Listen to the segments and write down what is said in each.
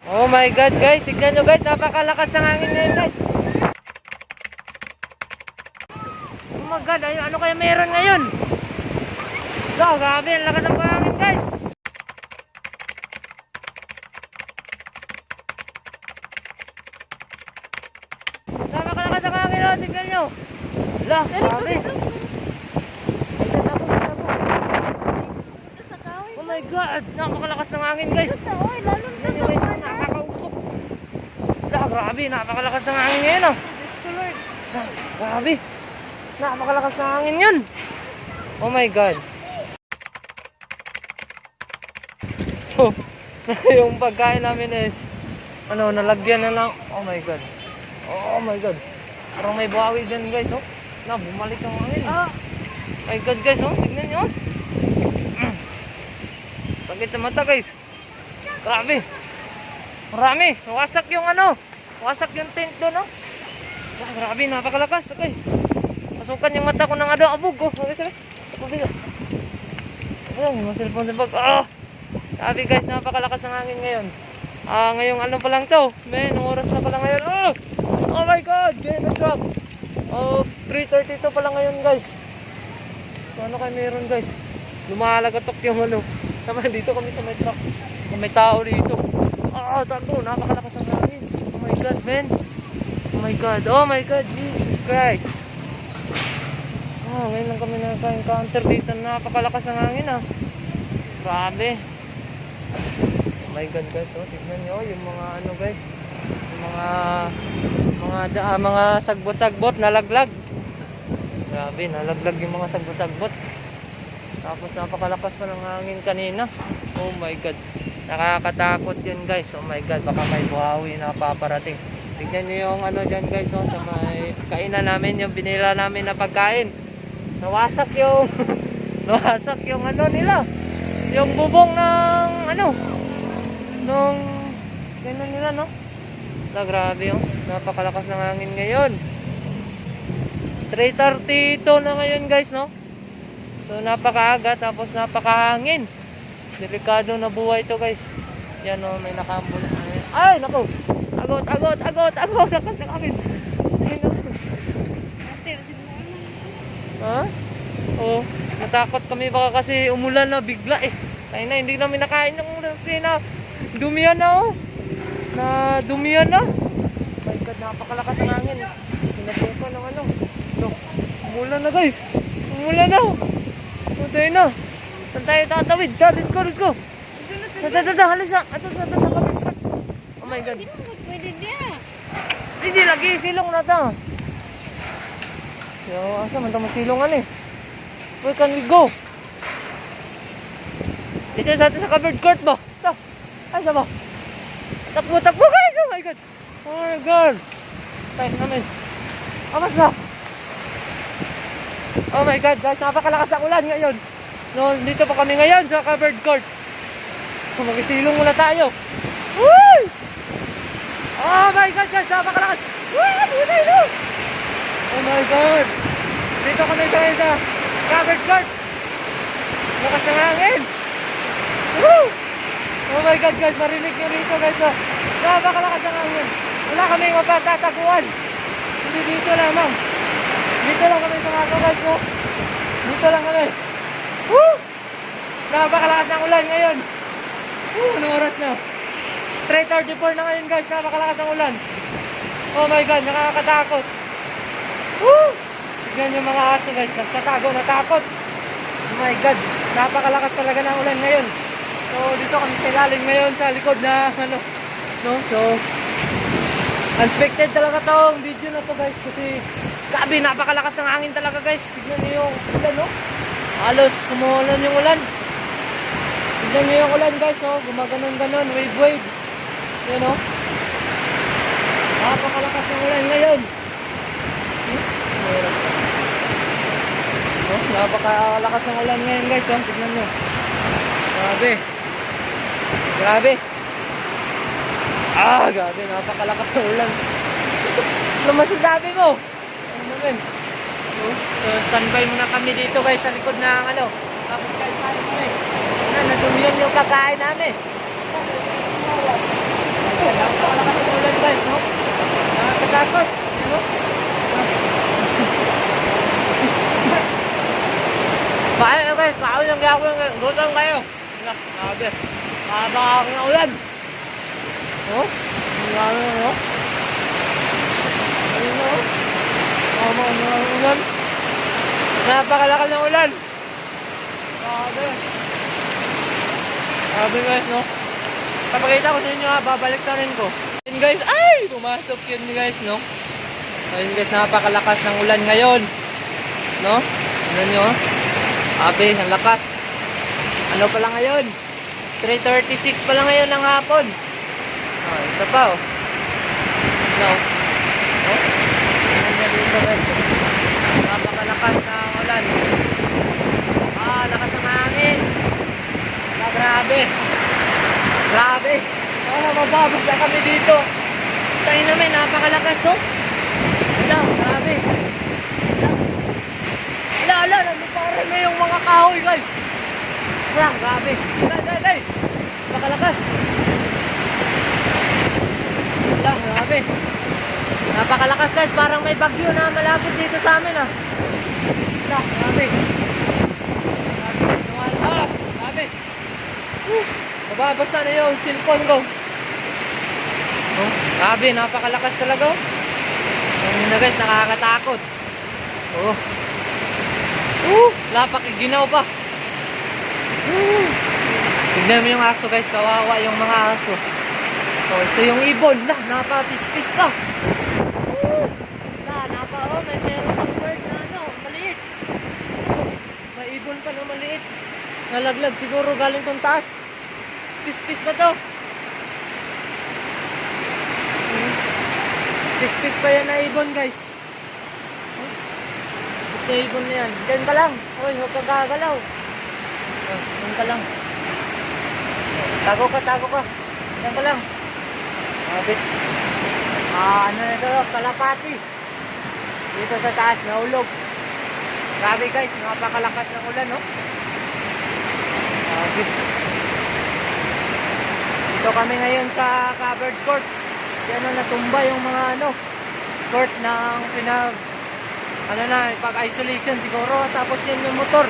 Oh my God guys, tignan nyo guys, napakalakas ng hangin ngayon guys. Oh my God, ano kaya meron ngayon? Oh, grabe, ang lakas ng hangin guys. Napakalakas ng hangin, oh, tignan nyo. Lah, grabe. Oh my God, napakalakas ng hangin guys. Nakakausok. Grabe, napakalakas ng hangin ngayon oh. Grabe. Napakalakas ng hangin yun. Oh my God. So, yung pagkain namin is nalagyan na lang. Oh my God. Oh my God. Parang may bawi dyan guys oh. Bumalik ang hangin. Oh my God guys oh, tignan nyo. Sakit sa mata guys. Grabe. Marami. Wasak yung wasak yung tent doon oh. Grabe, napakalakas. Okay. Pasukan yung mata ko ng abog oh. Okay, sabi. Ayan, yung cellphone sa bag. Sabi guys, napakalakas ng hangin ngayon. Ngayong pa lang to. Men, oras na pala ngayon. Oh my God, game drop. 3:32 pa lang ngayon guys. So, ano kayo meron guys? Lumalagatok yung Tama, dito kami sa may truck. May tao dito. Tago, napakalakas ng hangin. Oh my God, men. Oh my God, Jesus Christ. Ngayon lang kami naka-encounter dito. Napakalakas ng hangin Grabe. Oh my God guys, tignan nyo yung mga guys. Yung mga sagbot-sagbot nalaglag. Grabe, nalaglag yung mga sagbot-sagbot. Tapos napakalakas pa ng hangin kanina. Oh my God. Nakakatakot yun guys. Oh my God, baka may buhawi na paparating. Tignan nyo yung dyan guys sa may kainan namin, yung binila namin na pagkain. Nawasak yung nawasak yung nila. Yung bubong ng nung gano'n nila grabe yung napakalakas ng hangin ngayon. 3:32 na ngayon guys So napakaaga tapos napakahangin. Delikado na buhay ito guys. Yan may nakaambulans. Ay naku. Agot. Lakas ng hangin. Oh, natakot kami baka kasi umulan na bigla Kaya na hindi namin nakain yung na dumihan na Na dumihan na. My God, napakalakas ng hangin. Pinatukan ng umulan na guys. Umulan na. Tuloy na. Saan tayo tatawid? Let's go. Halis na. Ito sa kapit. Oh my God. Pwede dia. Hindi lagi silong na ito. Asa man ito masilongan Where can we go? Dito sa atin sa covered court ba? Ito. Asa ba? Takbo guys. Oh my God. Oh my God. Tayo namin. Amas ba? Oh my God guys, napakalakas ng ulan ngayon. Dito pa kami ngayon sa covered court. Magisilong muna tayo. Woo! Oh my God guys, napakalakas. Oh my God. Dito kami sa covered court. Lakas ng hangin. Woo! Oh my God guys, marinig nyo rito guys. Napakalakas ng hangin. Wala kami mapatataguan. Hindi dito lamang. Dito lang kami sa mga guys Dito lang kami. Woo! Napakalakas ng ulan ngayon. Anong oras na? 3:34 na ngayon guys. Napakalakas ng ulan. Oh my God, nakakatakot. Woo! Tignan yung mga aso guys. Nagtatago, natakot. Oh my God, napakalakas talaga ng ulan ngayon. So dito kami sa ilalim ngayon sa likod na So unexpected talaga tong video na to guys. Kasi grabe, napakalakas ng hangin talaga guys. Tignan niyo yung ulan halos sumulan yung ulan. Tignan niyo yung ulan guys gumaganon-ganon, wave. Yan napakalakas ng ulan ngayon. Napakalakas ng ulan ngayon guys tignan niyo. Grabe. Grabe, napakalakas ng ulan. Ano masasabi mo? So standby muna kami dito guys sa likod ng tapos kain kami. Nadumihan yung kakain namin. Napakalakas ng ulan guys, no? Nakakatakot. Yan, no? Kaya guys, kaon yung gawin. Gutom kayo. Grabe. Nakabakak ng ulan. Oh? Ano, no? Ayun, no? Tama ng ulan. Napakalakal ng ulan. Grabe. Grabe guys, no? Papakita ko sa inyo ha, babalik na rin ko. Ayun guys, ay! Pumasok yun guys, no? Ayun guys, napakalakas ng ulan ngayon. No? Ano nyo? Abe, ang lakas. Ano pala ngayon? 3:36 pala ngayon ng hapon. Oh, ito pa oh. No? Oh? Ano dito guys? Napakalakas ng ulan. Ah, lakas ng hangin. Ah, grabe. Grabe. Oh, mababasa kami dito. Tayo namin, napakalakas oh. Wala, grabe. Wala, nagparang na yung mga kahoy guys. Wala, grabe. Day. Napakalakas. Wala, grabe. Napakalakas guys, parang may bagyo na malapit dito sa amin ah. Wala, grabe. Grabe guys, nawala. Ah, grabe. Mababasa na yung cellphone ko. Oh, grabe, napakalakas talaga oh. Ayun na guys, nakakatakot. Oh. Napakiginaw pa. Tignan mo yung aso guys, kawawa yung mga aso. So, ito yung ibon. Napapispis pa. May meron pang bird na ano, maliit. May ibon pa na maliit. Nalaglag siguro galing tong taas. Pispis pa to. Pispis pa yan na ibon guys. Pispis na ibon na yan. Diyan ka lang. Uy, huwag kang gagalaw. Diyan ka lang. Tago ka. Diyan ka lang. Abit. Ano na ito? Kalapati. Dito sa taas, naulog. Grabe guys, napakalakas ng ulan, no? Abit. Dito kami ngayon sa covered court. Yan o, natumba yung mga court ng pag-isolation siguro. Tapos yan yung motor.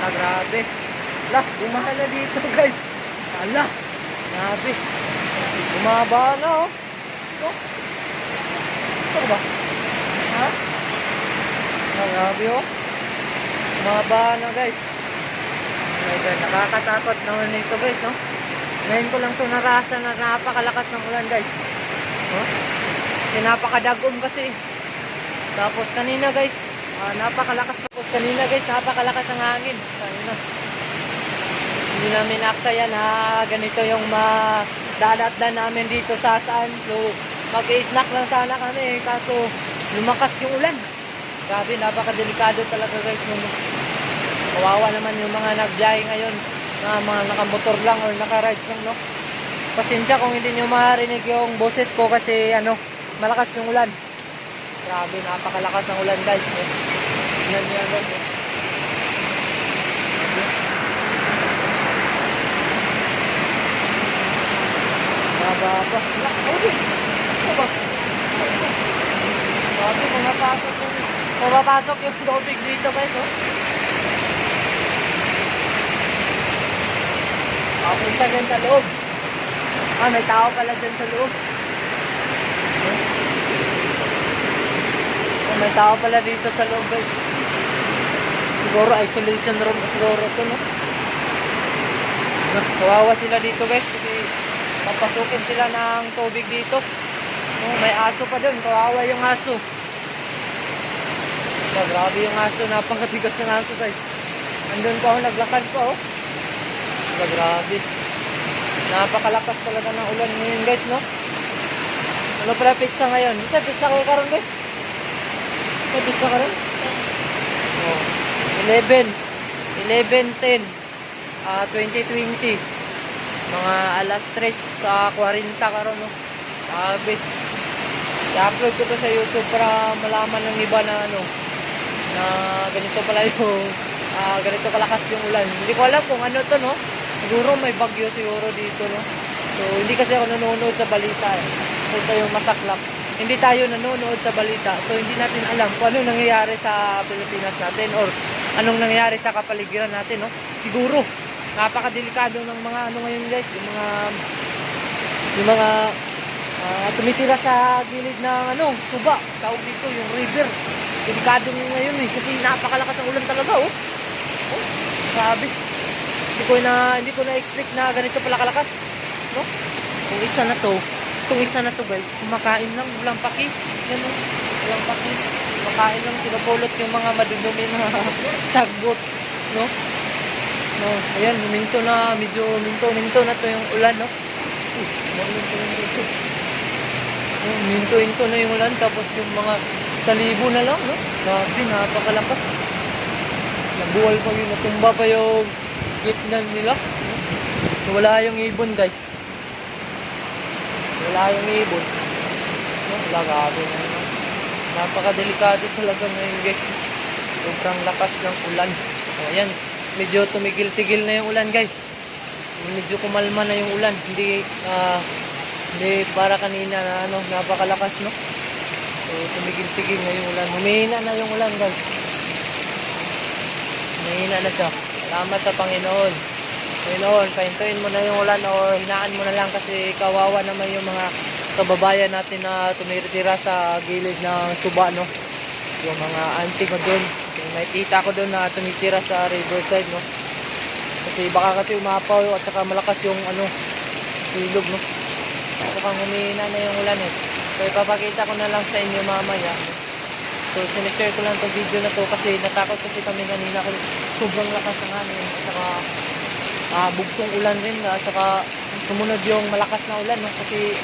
Grabe. Bumaha na dito guys. Grabe. Bumaba na oh. Ito ba? Ha? Grabe oh. Bumaba na guys. Oh my God, nakakatakot naman nito guys, no? Ngayon ko lang ito narasan na napakalakas ng ulan guys. Oh? Napakadagom kasi. Tapos kanina guys, napakalakas. Tapos kanina guys, napakalakas ng hangin. Kanina. Hindi namin aksayan na ganito yung madadatdan namin dito sa saan. So, mag-i-snack lang sana kami. Kaso, lumakas yung ulan. Grabe, napakadelikado talaga guys. Kawawa naman yung mga nagbiyahe ngayon. Mga nakamotor lang o nakarides lang, no? Pasensya kung hindi nyo marinig yung boses ko kasi malakas yung ulan. Grabe, napakalakas ng ulan guys. Yan yan guys. Mababa. Grabe, pumapasok yung tubig dito guys, oh. Papunta dyan sa loob. May tao pala dyan sa loob. May tao pala dito sa loob guys. Siguro isolation room siguro ito, no? Kawawa sila dito guys kasi papasukin sila ng tubig dito. May aso pa dun. Kawawa yung aso. Grabe yung aso. Napakatigas ng aso guys. Andun pa ako, naglakad pa oh. Grabe. Napakalakas talaga ng ulan ngayon guys, no? Ano pala pizza ngayon? Ito, pizza kayo karon guys. Ito, pizza karon. 11:10 2020. Mga alas 3 sa 40 karon, no? Sabi. I-upload ko to sa YouTube para malaman ng iba na na ganito pala yung ganito kalakas yung ulan. Hindi ko alam kung ano to, no? Siguro may bagyo siguro dito, no? So, hindi kasi ako nanonood sa balita eh. So, ito yung masaklap. Hindi tayo nanonood sa balita. So, hindi natin alam kung ano nangyayari sa Pilipinas natin or anong nangyayari sa kapaligiran natin, no? Siguro, napakadelikado ng mga ano ngayon guys, yung mga tumitira sa gilid ng ano, tuba, tawag dito, yung river. Delikado ngayon eh, kasi napakalakas ng ulan talaga, oh. Oh, grabe. Hindi ko na expect na ganito pala kalakas, no? Itong isa na to guys, kumakain lang, walang paki. Yan, oh, walang paki. Kumakain lang, pinupulot yung mga madudumi na sagbot, no? No, ayan, minto na, medyo minto na to yung ulan, no? Minto na yung ulan, tapos yung mga salibo na lang, no? Grabe, napakalakas. Nabuwal pa yun, natumba pa yung gitna nila. No? Wala yung ibon, guys. Wala yung ibon. No? Wala, grabe na yun. Napakadelikado talaga ngayon, guys. Sobrang lakas ng ulan. O, ayan. Medyo tumigil-tigil na yung ulan, guys. Medyo kumalma na yung ulan. Hindi para kanina na ano, napakalakas, no? So, tumigil-tigil na yung ulan. Humihina na yung ulan, guys. Humihina na siya. Salamat sa Panginoon. Panginoon, pahintuin mo na yung ulan o hinaan mo na lang kasi kawawa naman yung mga kababayan natin na tumitira sa gilid ng suba, no? Yung mga auntie ko doon. Nakita ko doon na tumitira sa riverside, no? Kasi baka kasi umapaw at saka malakas yung ano, silog, no? Mukhang humihina na yung ulan eh. So ipapakita ko na lang sa inyo mamaya. So sinishare ko lang itong video na to kasi natakot kasi kami kanina kasi sobrang lakas ng hangin at saka bugsong ulan rin at saka sumunod yung malakas na ulan, no? Kasi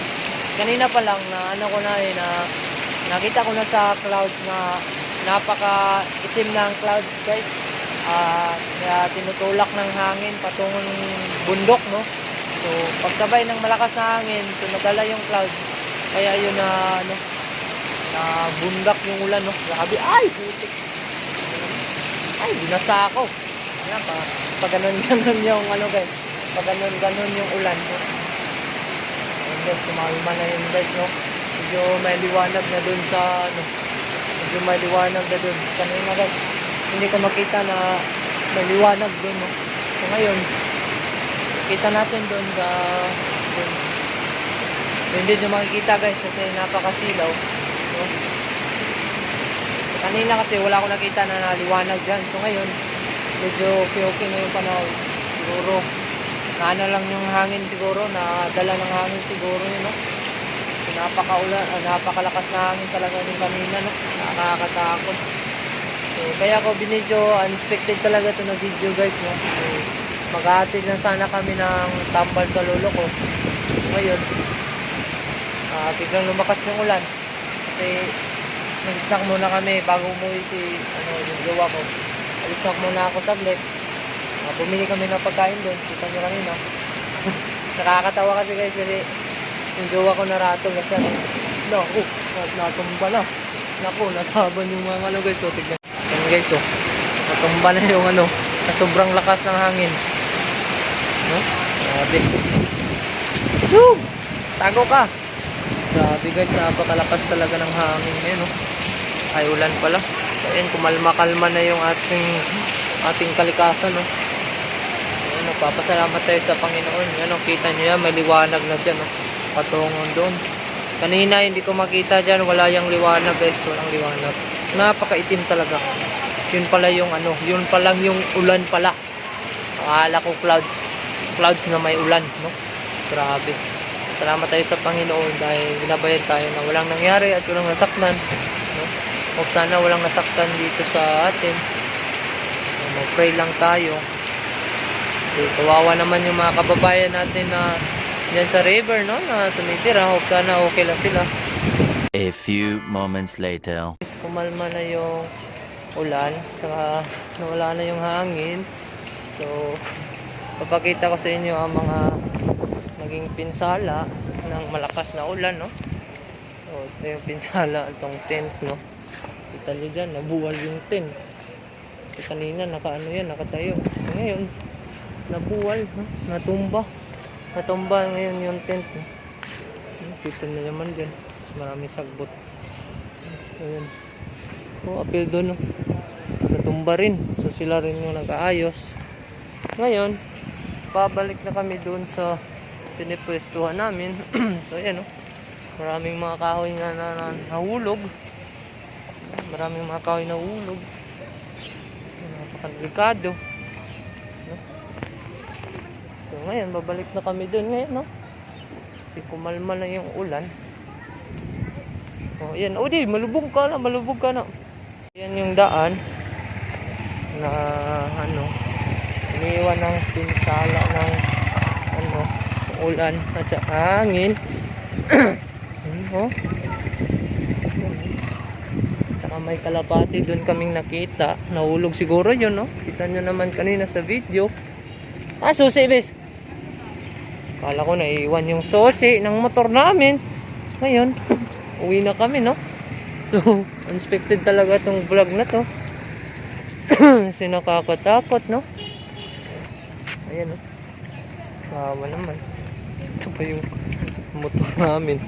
kanina pa lang na ano ko na eh, na nakita ko na sa clouds na napaka itim ng clouds, guys. Kaya tinutulak ng hangin patungong bundok, no? So pagsabay ng malakas na hangin, so nadala yung clouds. Kaya yun na ano, na bundak yung ulan, no? Grabe, ay, putik. Ay, binasa ako. Ayan, pag ganun yung ano, guys. Pag ganun yung ulan, no? Ayan, guys, kumalma na yun, guys, no? Medyo may liwanag na dun sa ano. Medyo may liwanag na dun. Kanina, guys, hindi ko makita na may liwanag dun, no? So ngayon, kita natin dun sa dun. So, hindi nyo makikita, guys, kasi napakasilaw, no? Kanina kasi wala ko nakita na naliwanag dyan. So ngayon, medyo okay na yung panahon. Siguro, naano lang yung hangin siguro, nadala ng hangin siguro yun, no? So, napakalakas na hangin talaga yung kanina, no? Nakakatakot. So, kaya ko binidyo, unexpected talaga ito na video, guys, no? So, maghahatid lang sana kami ng tambal sa lolo ko. Ngayon, biglang lumakas yung ulan. Kasi, nag-snack muna kami bago umuwi yung jowa ko. Nag-snack muna ako saglit. Bumili kami ng pagkain doon. Kita nyo kanina. Nakakatawa kasi guys kasi yung jowa ko naratol kasi natumba na. Naku, nataban yung mga ano guys. So, tignan. Yan guys, oh. Natumba na yung ano. Na sobrang lakas ng hangin. No? Grabe. Woo! Tago ka! Grabe guys, napakalakas talaga ng hangin ngayon, no? Ay, ulan pala. So, ayan, kumalma-kalma na yung ating kalikasan, no? Ayan, nagpapasalamat tayo sa Panginoon. Ayan, no? Kita nyo yan, may liwanag na dyan, no? Patungon doon. Kanina, hindi ko makita dyan, wala yung liwanag, guys. Walang liwanag. Napakaitim talaga. Yun pala yung ano, yun pa lang yung ulan pala. Akala ko clouds na may ulan, no? Grabe. Salamat tayo sa Panginoon dahil ginabayan tayo na walang nangyari at walang nasaktan, no? O sana walang nasaktan dito sa atin. Mag-pray lang tayo. Kasi kawawa naman yung mga kababayan natin na dyan sa river, no? Na tumitira. O sana okay lang sila. A few moments later. Kumalma na yung ulan. Saka nawala na yung hangin. So, papakita ko sa inyo ang mga naging pinsala ng malakas na ulan, no? So, ito yung pinsala, itong tent, no? Kita nyo dyan, nabuwal yung tent. Kasi kanina, nakatayo. So, ngayon, nabuwal, no? Natumba ngayon yung tent. No? Kita na naman dyan. Maraming sagbot. Ayan. Apil doon. No? Natumba rin. So sila rin yung nag-aayos. Ngayon, pabalik na kami doon sa pinipwestuhan namin. So ayan, no? Maraming mga kahoy na nahulog. Maraming mga kahoy nahulog. Napakadelikado. No? So ngayon, babalik na kami doon ngayon, no? Kasi kumalma na yung ulan. Oh, yan. Oh, di, malubog ka na. Yan yung daan na iniwan ng pinsala ng ulan at saka hangin. Oh. Saka may kalapati doon kaming nakita. Nahulog siguro yun, no? Kita nyo naman kanina sa video. Susi, bes. Kala ko naiwan yung susi ng motor namin. Ngayon, uwi na kami, no? So, unexpected talaga tong vlog na to. Kasi nakakatakot, no? Ayan, no? Kawa naman. Ito pa yung motor namin.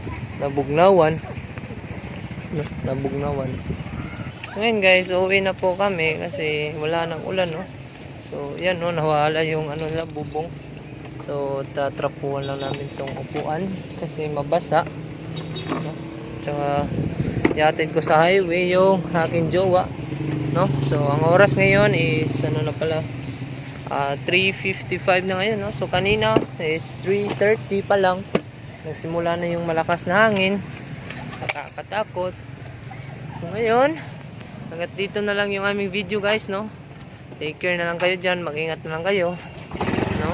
Nabugnawan. No? Nabugnawan. Ngayon guys, uwi na po kami kasi wala nang ulan, no? So, yan, no? Nawala yung nila, bubong. So, tatrapuan lang namin tong upuan kasi mabasa. No? Tsaka, yatid ko sa highway yung aking jowa. No? So, ang oras ngayon is, 3:55 na ngayon, no? So, kanina is 3:30 pa lang. Nagsimula na yung malakas na hangin. Nakakatakot. So, ngayon, hanggat dito na lang yung aming video, guys, no? Take care na lang kayo dyan. Mag-ingat na lang kayo. No?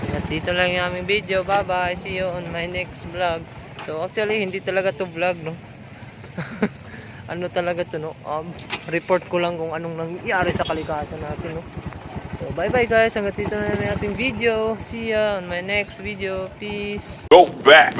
Hanggat dito lang yung aming video. Bye-bye. See you on my next vlog. So, actually, hindi talaga to vlog, no? Ano talaga to, no? Report ko lang kung anong nangyari sa kalikasan natin, no? So, bye-bye, guys. Hanggat dito na lang yung ating video. See ya on my next video. Peace. Go back.